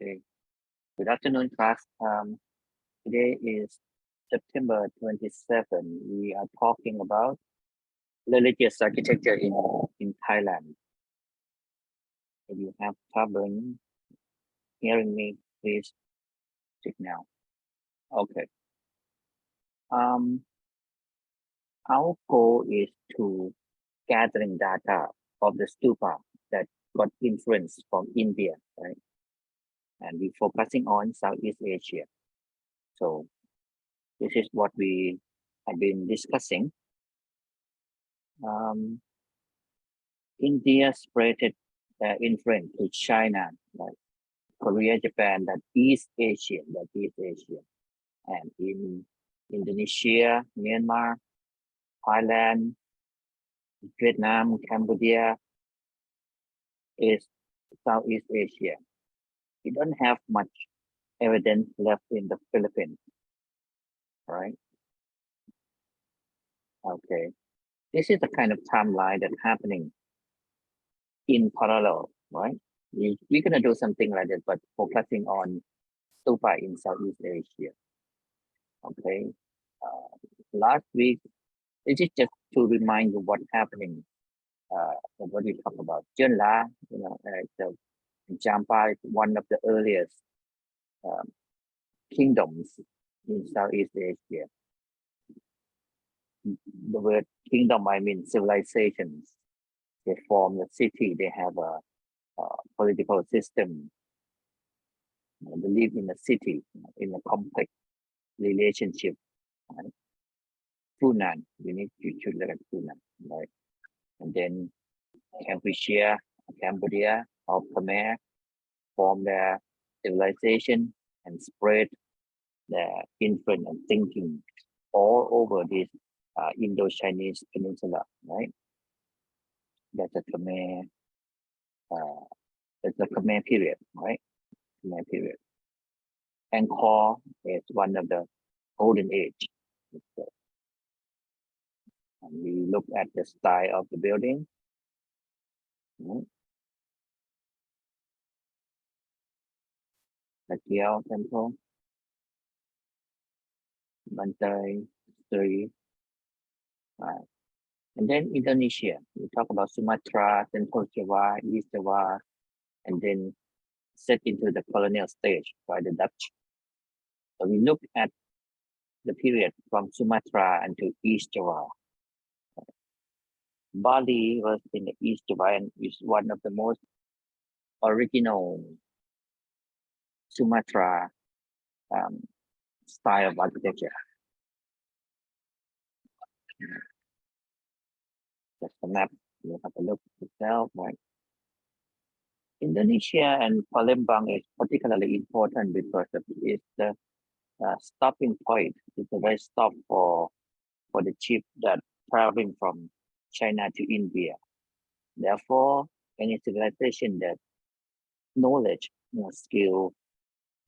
Okay. Good afternoon, class. Today is September 27. We are talking about religious architecture in Thailand. If you have trouble hearing me, please signal. Okay. Our goal is to gathering data of the stupa that got influence from India, right? And we're focusing on Southeast Asia. So this is what we have been discussing. India spread their influence to China, like Korea, Japan, that East Asia, and in Indonesia, Myanmar, Thailand, Vietnam, Cambodia is Southeast Asia. We don't have much evidence left in the Philippines, right? Okay, this is the kind of timeline that's happening in parallel, right? We're gonna do something like this, but focusing on stupa in Southeast Asia. Okay, last week, this is just to remind you what's happening. What we talk about. Jeonla, the Champa is one of the earliest kingdoms in Southeast Asia. The word kingdom, I mean civilizations. They form the city. They have a political system. They live in a city in a complex relationship. Right? Funan, you need to look at Funan, right? And then Cambodia, or Khmer form their civilization and spread their influence and thinking all over this Indo-Chinese peninsula, right? That's a Khmer, that's the Khmer period, right? Khmer period. Angkor is one of the golden age. And we look at the style of the building. Right? The Kiao Temple, Bantai, Sri, and then Indonesia. We talk about Sumatra, Central Java, East Java, and then set into the colonial stage by the Dutch. So we look at the period from Sumatra until East Java. Bali was in the East Java and is one of the most original Sumatra style of architecture. Just a map, you have a look yourself, right? Indonesia and Palembang is particularly important because it's the stopping point. It's a very stop for the ship that traveling from China to India. Therefore, any civilization that knowledge, skill,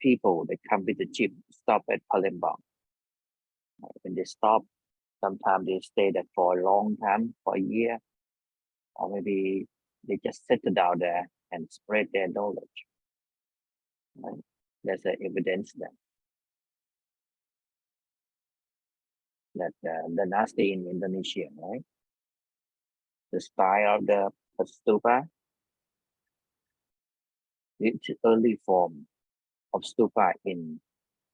people that come with the ship stop at Palembang. When they stop, sometimes they stay there for a long time, for a year, or maybe they just settle down there and spread their knowledge. Right? There's evidence that the dynasty in Indonesia, right? The style of the stupa, it's early form of stupa in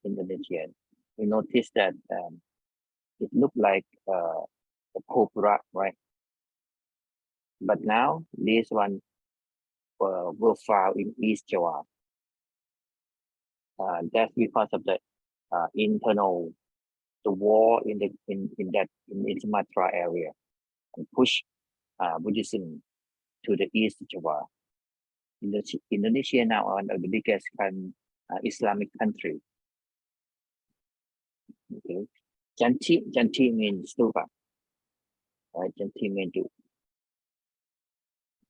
Indonesia. We noticed that it looked like a cobra, right? But now this one will found in East Java. That's because of the internal the war in Sumatra area and push Buddhism to the East Java. Indonesia now one of the biggest Islamic country. Okay, Janti means stupa. Right, Janti means to.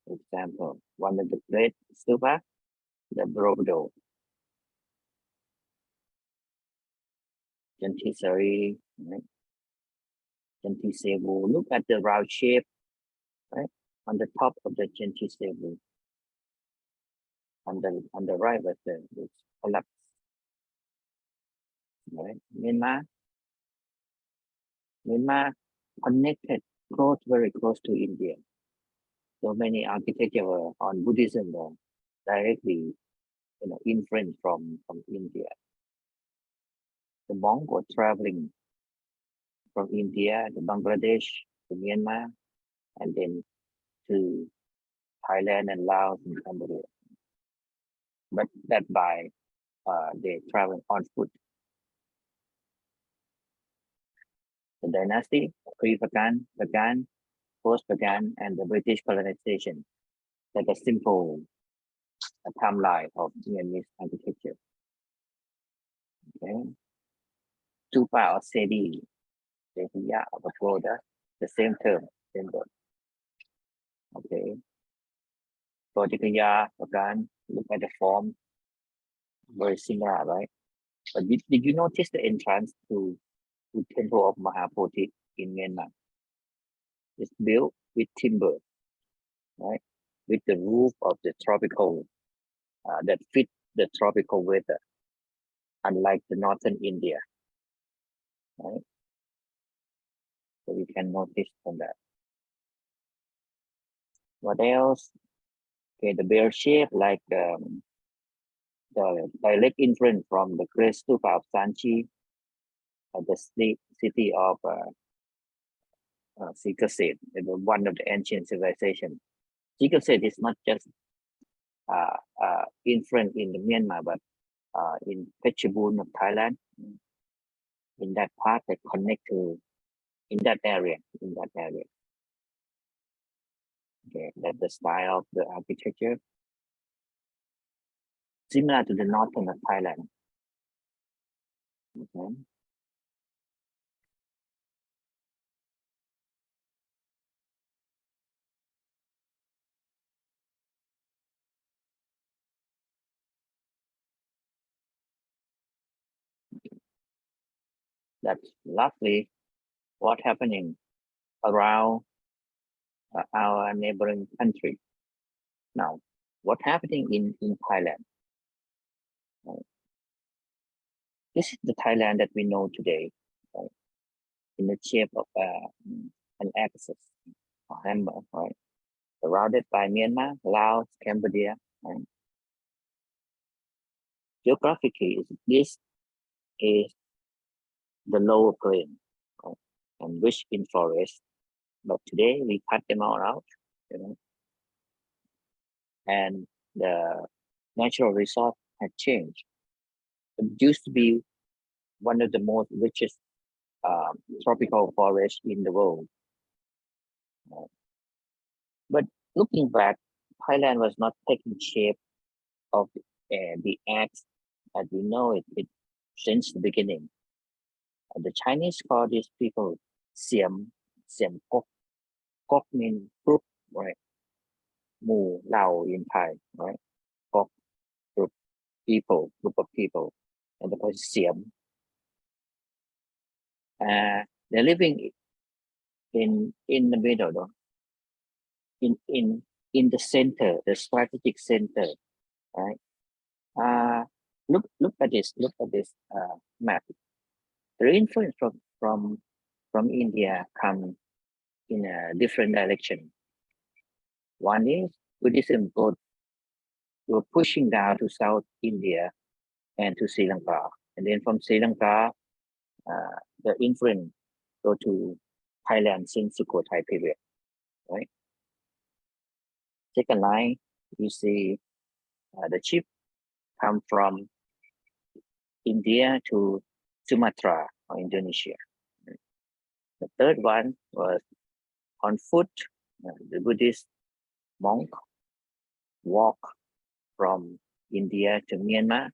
For example, one of the great stupa, the Borobudur. Jantisari, right? Jantisewu. Look at the round shape, right? On the top of the Jantisewu. on the right was the collapse. Right? Myanmar connected very close to India. So many architecture on Buddhism were directly, influenced from India. The monk were traveling from India to Bangladesh to Myanmar, and then to Thailand and Laos and Cambodia. But that by they travel on foot. The dynasty, Pre-Pagan, Post-Pagan, and the British colonization. That's a simple timeline of Myanmar architecture. Okay. Stupa or Sedi, Sehiya or Pagoda, the same term, same word. Okay. Bodhikaya, Pagan, look at the form, very similar, right? But did you notice the entrance to Temple of Mahapodhi in Myanmar? It's built with timber, right? With the roof of the tropical that fit the tropical weather, unlike the northern India, right? So we can notice from that. What else? Okay, the bear shape, like the direct influence from the great stupa of Sanchi, the city of Sikaset, one of the ancient civilizations. Sikaset is not just influence in the Myanmar, but in Phetchabun of Thailand, in that part that connect to in that area. Okay, that's the style of the architecture, similar to the northern of Thailand. Okay. That's lovely. What happening around our neighboring country. Now, what happening in Thailand? Right? This is the Thailand that we know today, right? In the shape of an axis, a hammer, right? Surrounded by Myanmar, Laos, Cambodia. Right? Geographically, this is the lower plain, right? And rich in forest. But today we cut them all out, and the natural resource has changed. It used to be one of the most richest tropical forests in the world. But looking back, Thailand was not taking shape of the acts as we know it since the beginning. The Chinese call these people Siam Kok. Kok means group, right? Mu Lao in Thai, right? Kok, group of people, and the place Siam. They're living in the middle, though. In the center, the strategic center, right? Look at this map. The influence from India come in a different direction. One is Buddhism go pushing down to South India and to Sri Lanka, and then from Sri Lanka, the influence go to Thailand since Sukhothai period, right? Second line, you see the ship come from India to Sumatra or Indonesia. The third one was on foot. The Buddhist monk walk from India to Myanmar,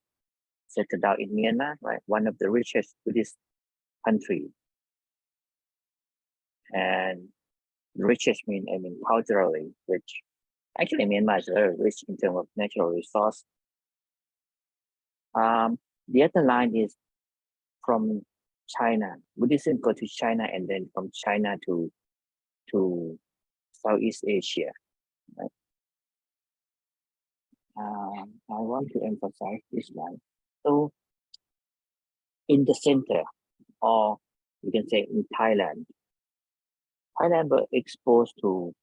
settled out in Myanmar, right? One of the richest Buddhist country. And richest mean culturally rich. Actually, Myanmar is very rich in terms of natural resource. The other line is from China. Buddhism go to China, and then from China to Southeast Asia. Right? want to emphasize this one. So in the center, or you can say in Thailand were exposed to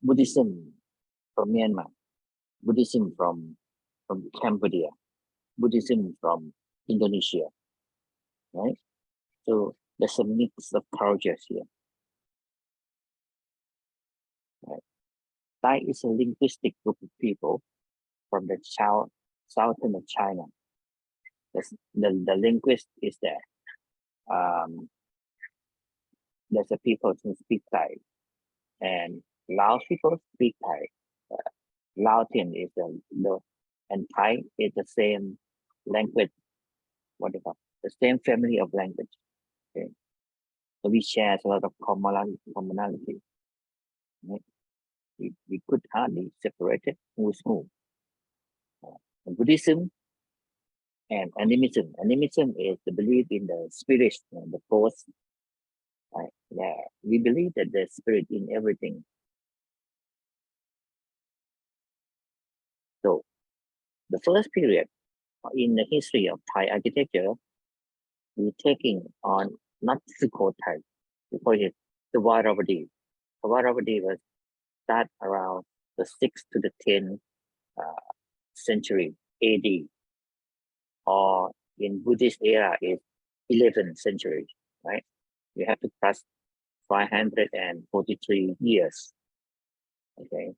Buddhism from Myanmar, Buddhism from Cambodia, Buddhism from Indonesia, right? So there's a mix of cultures here. Right? Thai is a linguistic group of people from the southern of China. The linguist is there. There's a people who speak Thai, and Laos people speak Thai. Laotian is and Thai is the same language. What do you call the same family of language? Okay, so we share a lot of commonality. Right? We could hardly separate it. Who is who? Buddhism and animism. Animism is the belief in the spirit, the force. Right? Yeah, we believe that there's spirit in everything. So the first period in the history of Thai architecture, we're taking on not Sukhothai, because it's the Varavati. The Varavati was start around the 6th to the 10th century AD, or in Buddhist era is 11th century, right? You have to pass 543 years. Okay,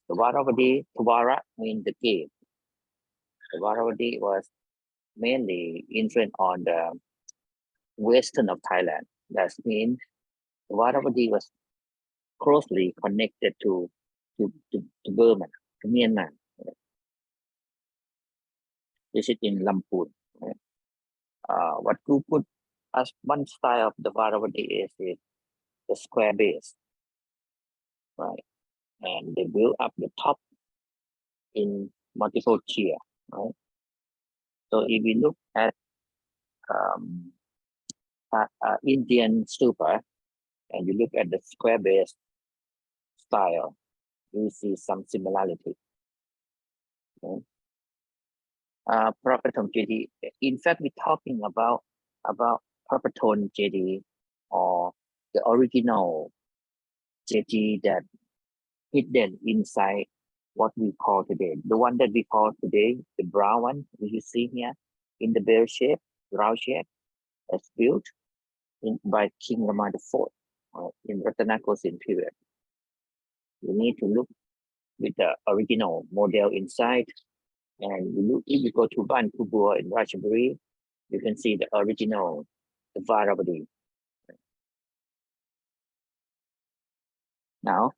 the Varavati, Tuvara means the cave. The Varavati was mainly influenced on the western of Thailand. That means the Varavati was closely connected to Burma, to Myanmar. This is in Lamphun. Right? What you put as one style of the Varavati is the square base, right? And they build up the top in multiple tier, right? So if we look at Indian stupa, and you look at the square base style, you see some similarity. Okay? Prapaton JD. In fact, we're talking about Prapaton JD, or the original JD that hidden inside what we call today. The one that we call today, the brown one, you see here in the bell shape, round shape, that's built by King Rama IV in Ratanakosin period. You need to look with the original model inside, and you look, if you go to Ban Kubur in Ratchaburi, you can see the original, the Varavati. Now,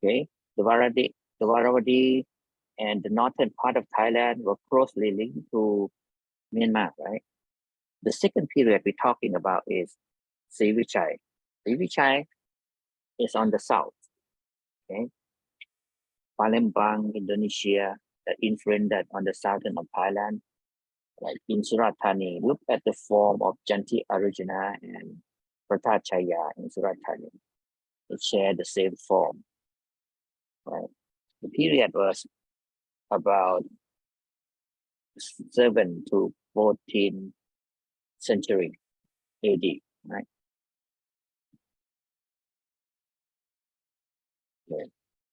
okay, the Varavati and the northern part of Thailand were closely linked to Myanmar, right? The second period we're talking about is Srivichai. Srivichai is on the south, okay? Palembang, Indonesia, the influence that on the southern of Thailand, like in Surat Thani. Look at the form of Janti Arjuna and Pratachaya in Surat Thani. They share the same form, right? The period was about 7 to 14 century AD, right? Okay.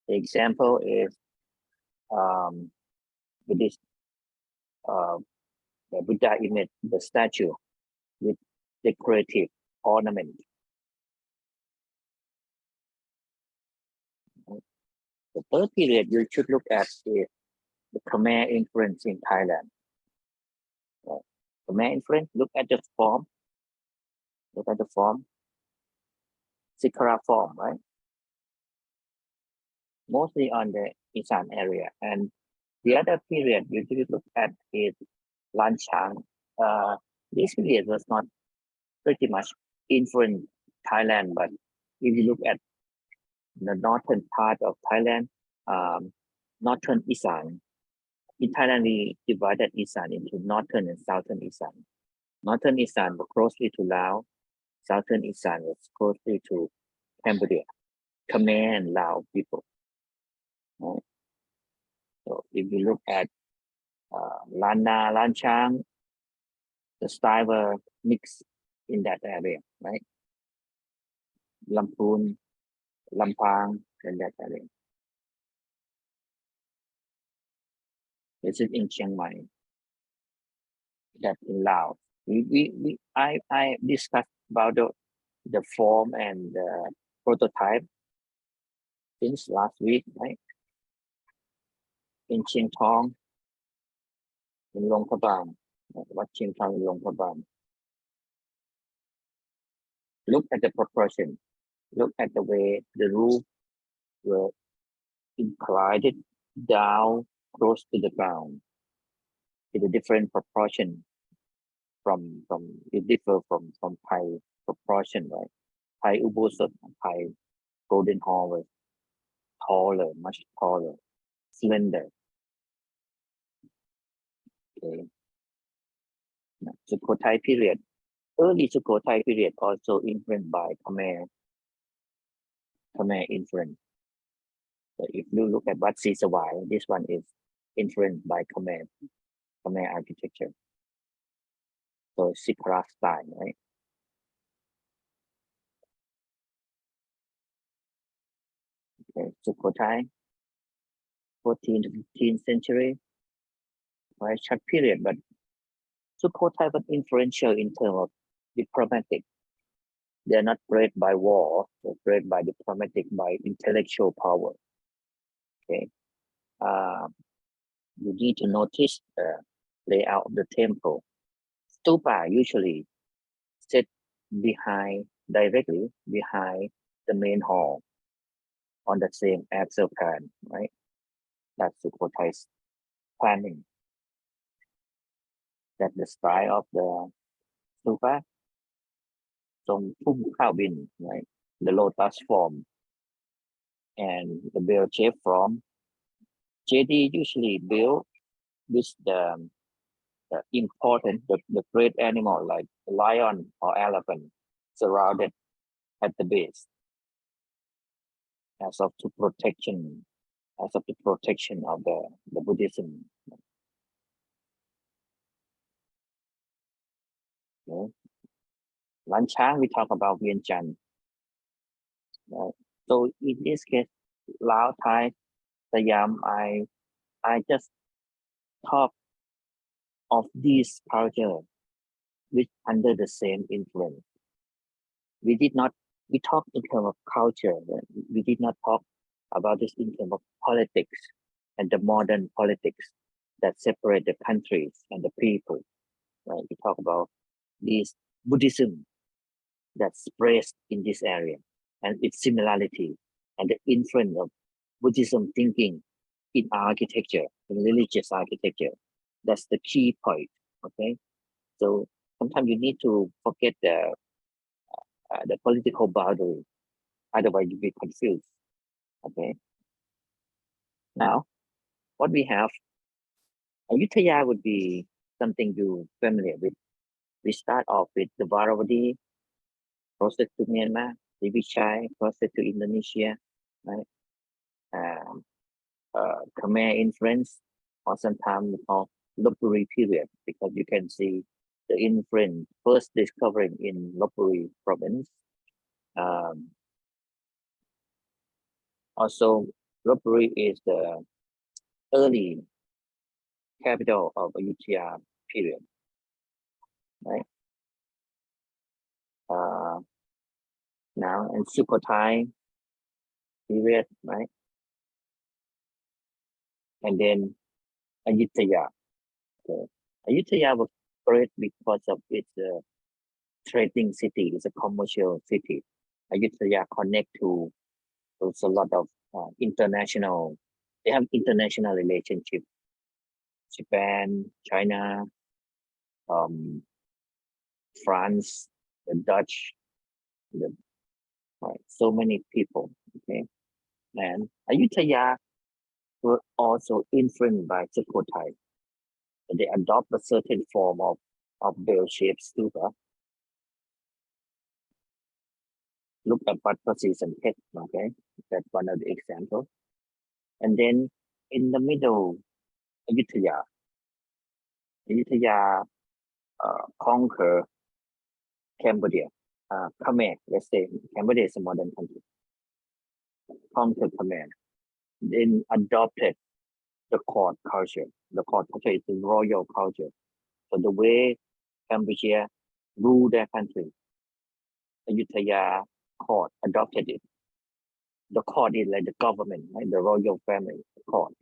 The example is with this the Buddha image, the statue with decorative ornament. The third period you should look at is the Khmer influence in Thailand. Khmer influence, look at the form, Sikara form, right? Mostly on the Isan area. And the other period you should look at is Lan Chang. This period was not pretty much influenced Thailand, but if you look at the northern part of Thailand, northern Isan. In Thailand, we divided Isan into northern and southern Isan. Northern Isan was closely to Laos. Southern Isan was closely to Cambodia, Khmer and Lao people. Right? So if you look at Lana, Lanchang, the style were mixed in that area, right? Lamphun, Lampang, in that area. This is in Chiang Mai, that in Laos. I discussed about the form and the prototype since last week, right? In Chiang Thong, in Long Prabang, what Chiang Thong in Long Prabang. Look at the proportion. Look at the way the roof were inclined down close to the ground. It's a different proportion from it differ from Thai proportion, right? Thai Ubosut and Thai Golden Hall was taller, much taller, slender. Okay. Sukhothai period, early Sukhothai period also influenced by Khmer influence. So if you look at Wat Si Sawai, this one is influenced by Khmer architecture. So Sikra style, right? Okay, Sukhothai, 14th to 15th century, quite short period, but Sukhothai was influential in terms of diplomatic. They're not bred by war, they're bred by diplomatic, by intellectual power. Okay. You need to notice the layout of the temple. Stupa usually sit directly behind the main hall on the same axial plan, right? That's Sukhothai's planning. That's the style of the stupa. Some Phum Khao Bin, right? The lotus form and the bell shape form. J.D. usually built with the important, the great animal like lion or elephant surrounded at the base as of the protection of the Buddhism. Okay. Lanchang, we talk about Vientiane. Right? So in this case, Lao, Thai, Siam, I just talk of these culture which under the same influence. We talk in terms of culture. We did not talk about this in terms of politics and the modern politics that separate the countries and the people. Right? We talk about this Buddhism that spreads in this area and its similarity and the influence of Buddhism thinking in architecture, in religious architecture. That's the key point. Okay, so sometimes you need to forget the political boundary, otherwise you'll be confused. Okay, now what we have, Ayutthaya would be something you're familiar with. We start off with the Varavati, closer to Myanmar, the Vichai, closer to Indonesia, right? Khmer influence, or sometimes called Lopburi period, because you can see the influence first discovering in Lopburi province. Also, Lopburi is the early capital of Ayutthaya period, right? Now, and Sukhothai period, right? And then Ayutthaya. Okay. Ayutthaya was great because of its trading city. It's a commercial city. Ayutthaya connect to a lot of international. They have international relationship. Japan, China, France, the Dutch, right? So many people. Okay, and Ayutthaya were also influenced by Sukhothai. They adopt a certain form of bell-shaped stupa. Look at Pat Prasis and Pet, okay? That's one of the examples. And then in the middle, Ayutthaya conquer Cambodia. Khmer, let's say Cambodia is a modern country. Conquer Khmer, then adopted the court culture. The court culture is the royal culture. So the way Cambodia rule their country, Ayutthaya court adopted it. The court is like the government, right? The royal family, the court.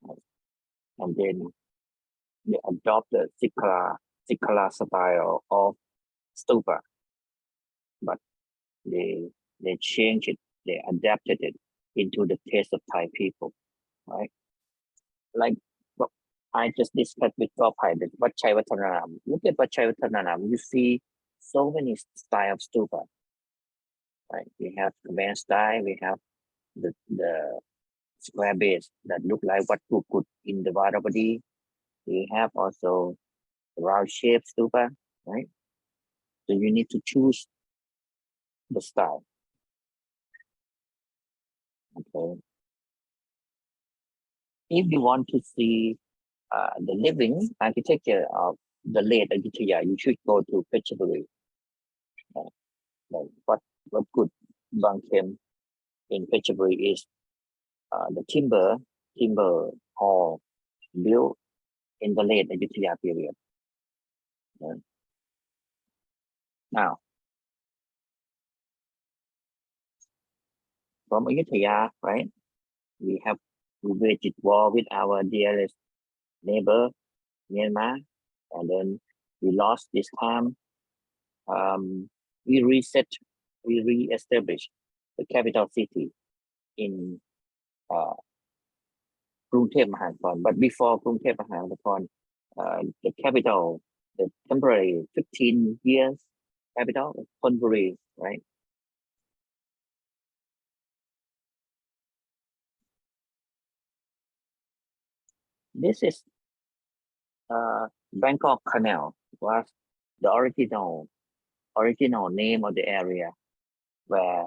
Right? And then they adopted Sikala style of stupa, but they changed it, they adapted it into the taste of Thai people, right? Like what I just discussed with Gopai, that Wat Chai Vattanaram. Look at Wat Chai Vattanaram. You see so many style of stupa, right? We have Khmer style, we have the square base that look like Wat Pukut in the Varavati. We have also round shaped stupa, right? So you need to choose the style. Okay. If you want to see the living architecture of the late Ayutthaya, you should go to Phetchaburi. What good Bangkem in Phetchaburi is the timber hall built in the late Ayutthaya period. Now, from Ayutthaya, right? We waged war with our dearest neighbor, Myanmar, and then we lost this time. We re-established the capital city in Krungthep Mahanakhon. But before Krungthep Mahanakhon, the capital, the temporary 15 years capital, Thonburi, right? This is Bangkok Canal, was the original name of the area where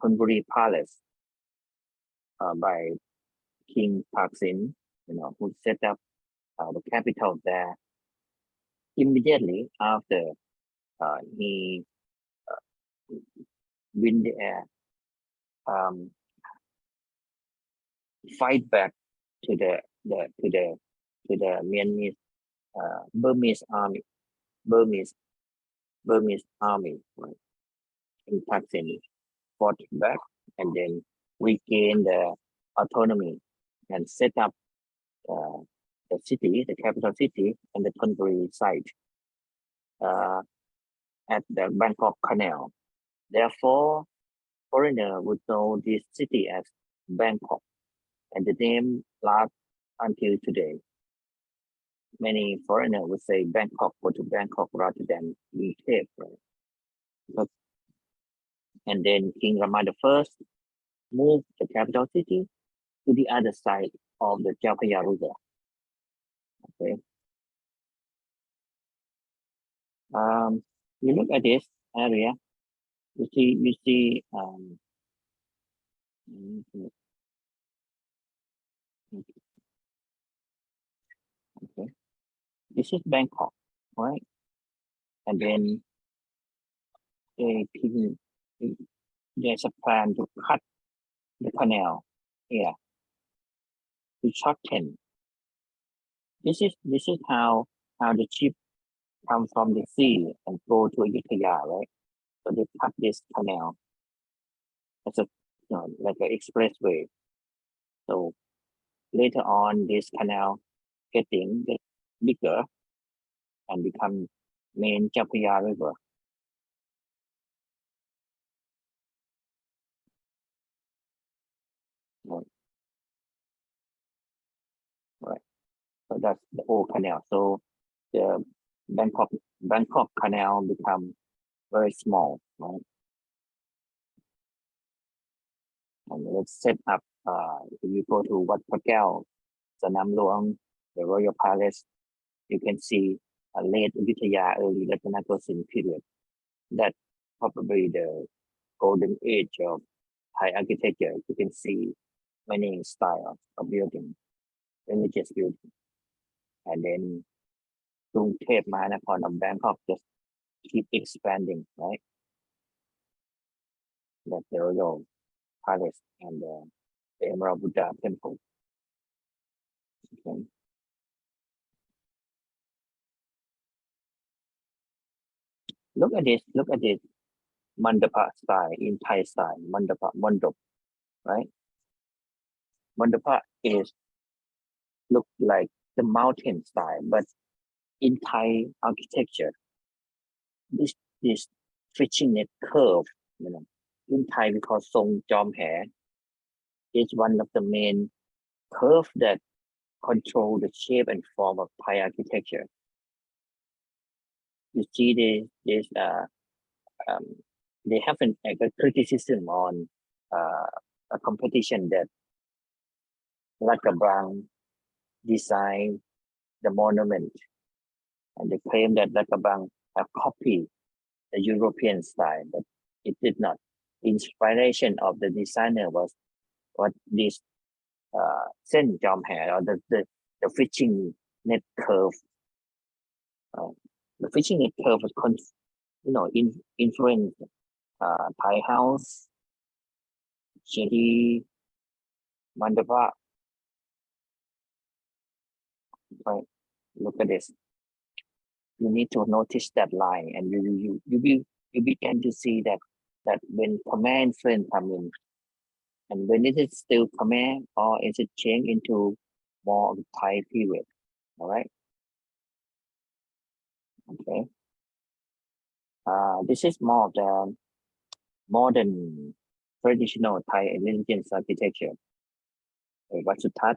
Thonburi Palace by King Thaksin, who set up the capital there immediately after he win the air, fight back to the Myanmar Burmese army, right? In Thaksin fought back and then regained the autonomy and set up the city, the capital city, and the Thonburi site at the Bangkok Canal. Therefore, foreigner would know this city as Bangkok, and the name lasts until today. Many foreigners would say Bangkok, go to Bangkok rather than Krungthep, right? And then King Rama I moved the capital city to the other side of the Chao Phraya River. Okay. You look at this area, you see okay. This is Bangkok, right? And then there's a plan to cut the canal here to shorten. This is how the ship come from the sea and go to Ayutthaya, right? So they cut this canal as a like an expressway. So later on, this canal get bigger and become main Chao Phraya River. Right. So that's the old canal. So the Bangkok Canal become very small, right? And let's set up. If you go to Wat Phra Kaew, Sanam Luang, the Royal Palace, you can see a late Ayutthaya, early Ratanakosin period. That's probably the golden age of Thai architecture. You can see many styles of building, religious building, and then Gruntep, Mahanakon, of Bangkok just keep expanding, right? Like the Royal Palace and the Emerald Buddha Temple. Okay. Look at this. Look at this mandapa style in Thai style. Mandap, right? Mandapa is look like the mountain style, but in Thai architecture, this fishing net curve, in Thai we call Song Jom Hair, is one of the main curve that control the shape and form of Thai architecture. You see this they have a criticism on a competition that Lakabang designed the monument, and they claim that Lakabang have copied the European style, but it did not. The inspiration of the designer was what this Sen Jom Hair, or the fishing net curve. The fishing net curve was influenced Thai house, Chedi, Mandapa. Right? Look at this. You need to notice that line, and you begin to see that when Khmer influence come in, and when it is still Khmer, or is it change into more of the Thai period? All right. Okay. This is more of the modern traditional Thai religious architecture. Wat Sutat,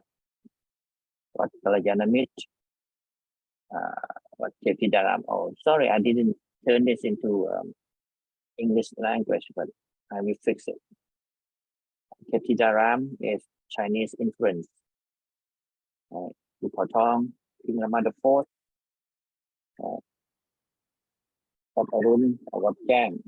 Wat Kalayanamit, Wat Kepidaram. Oh, sorry, I didn't turn this into English language, but I will fix it. Kepidaram is Chinese influence. Putong, King Rama the Fourth, Wat Arun, Wat Gang.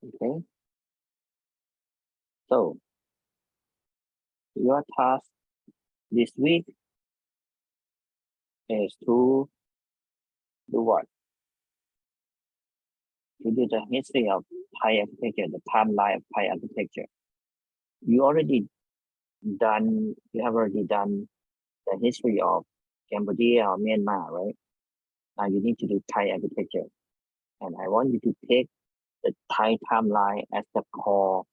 Okay. So your task this week is to do what? To do the history of Thai architecture, the timeline of Thai architecture. You have already done the history of Cambodia or Myanmar, right? Now you need to do Thai architecture. And I want you to take the Thai timeline as the core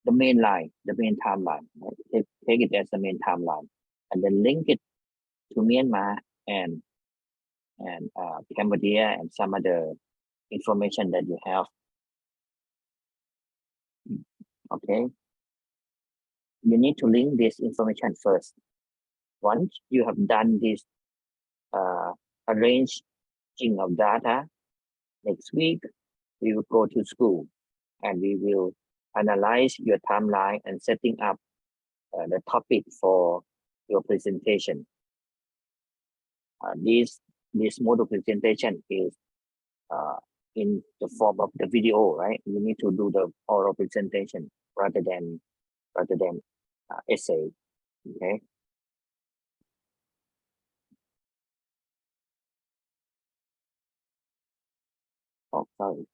the main line, the main timeline. Right? Take it as the main timeline, and then link it to Myanmar and Cambodia and some other information that you have. Okay, you need to link this information first. Once you have done this arranging of data, next week we will go to school and we will analyze your timeline and setting up the topic for your presentation. This model presentation is in the form of the video, right? You need to do the oral presentation rather than essay. Okay. Oh, sorry.